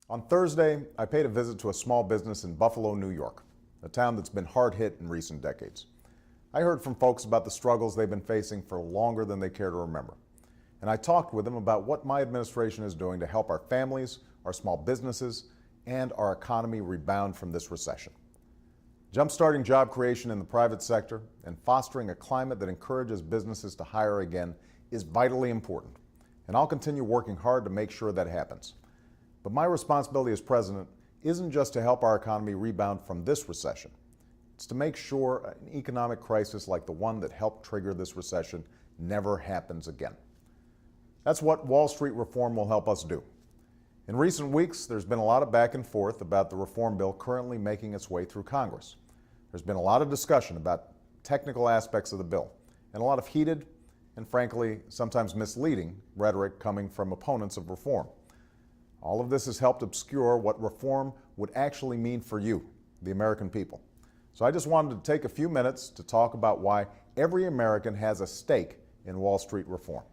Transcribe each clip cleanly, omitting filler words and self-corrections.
On Thursday, I paid a visit to a small business in Buffalo, New York, a town that's been hard hit in recent decades. I heard from folks about the struggles they've been facing for longer than they care to remember. And I talked with them about what my administration is doing to help our families, our small businesses, and our economy rebound from this recession. Jumpstarting job creation in the private sector and fostering a climate that encourages businesses to hire again is vitally important. And I'll continue working hard to make sure that happens. But my responsibility as president isn't just to help our economy rebound from this recession. It's to make sure an economic crisis like the one that helped trigger this recession never happens again. That's what Wall Street reform will help us do. In recent weeks, there's been a lot of back and forth about the reform bill currently making its way through Congress. There's been a lot of discussion about technical aspects of the bill, and a lot of heated and frankly sometimes misleading rhetoric coming from opponents of reform. All of this has helped obscure what reform would actually mean for you, the American people. So I just wanted to take a few minutes to talk about why every American has a stake in Wall Street reform.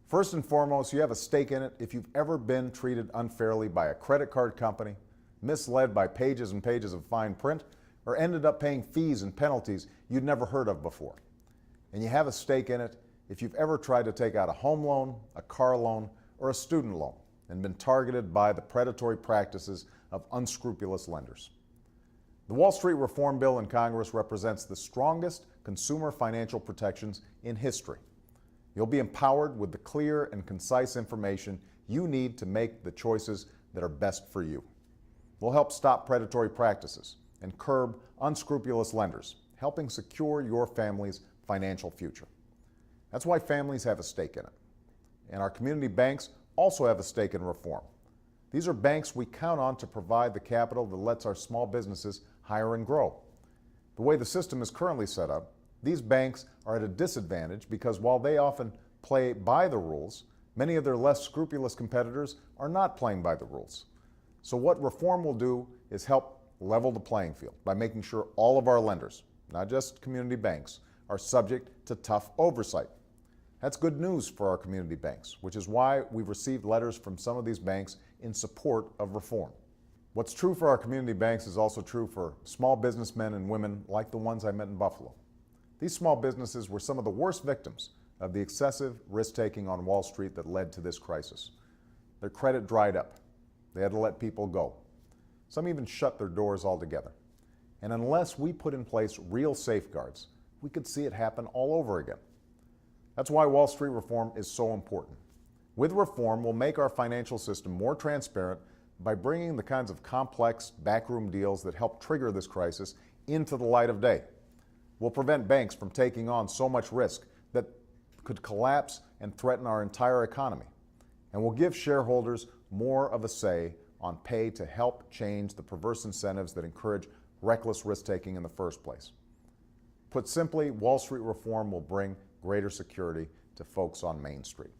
First and foremost, you have a stake in it if you've ever been treated unfairly by a credit card company, misled by pages and pages of fine print, or ended up paying fees and penalties you'd never heard of before. And you have a stake in it if you've ever tried to take out a home loan, a car loan, or a student loan and been targeted by the predatory practices of unscrupulous lenders. The Wall Street Reform Bill in Congress represents the strongest consumer financial protections in history. You'll be empowered with the clear and concise information you need to make the choices that are best for you. We'll help stop predatory practices and curb unscrupulous lenders, helping secure your family's financial future. That's why families have a stake in it. And our community banks also have a stake in reform. These are banks we count on to provide the capital that lets our small businesses hire and grow. The way the system is currently set up, these banks are at a disadvantage because while they often play by the rules, many of their less scrupulous competitors are not playing by the rules. So what reform will do is help level the playing field by making sure all of our lenders, not just community banks, are subject to tough oversight. That's good news for our community banks, which is why we've received letters from some of these banks in support of reform. What's true for our community banks is also true for small businessmen and women like the ones I met in Buffalo. These small businesses were some of the worst victims of the excessive risk-taking on Wall Street that led to this crisis. Their credit dried up. They had to let people go. Some even shut their doors altogether. And unless we put in place real safeguards, we could see it happen all over again. That's why Wall Street reform is so important. With reform, we'll make our financial system more transparent by bringing the kinds of complex backroom deals that helped trigger this crisis into the light of day. We'll prevent banks from taking on so much risk that could collapse and threaten our entire economy. And we'll give shareholders more of a say on pay to help change the perverse incentives that encourage reckless risk-taking in the first place. Put simply, Wall Street reform will bring greater security to folks on Main Street.